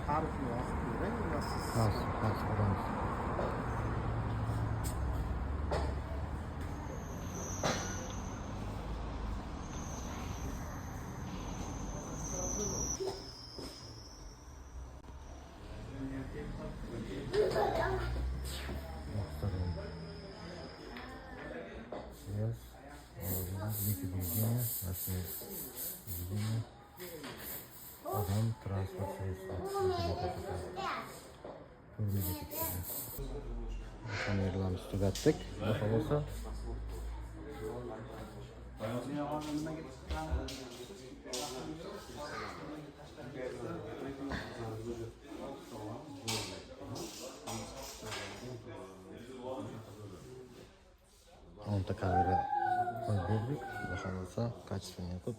Harfni yozib berang, Hozir ko'ramiz. Yes. Википедия, Википедия. Adam transport sırası. Kamerlarımızı tugattık. Bakalım olsa. Onta kamera koyup, bakalım olsa kaç tane yapıp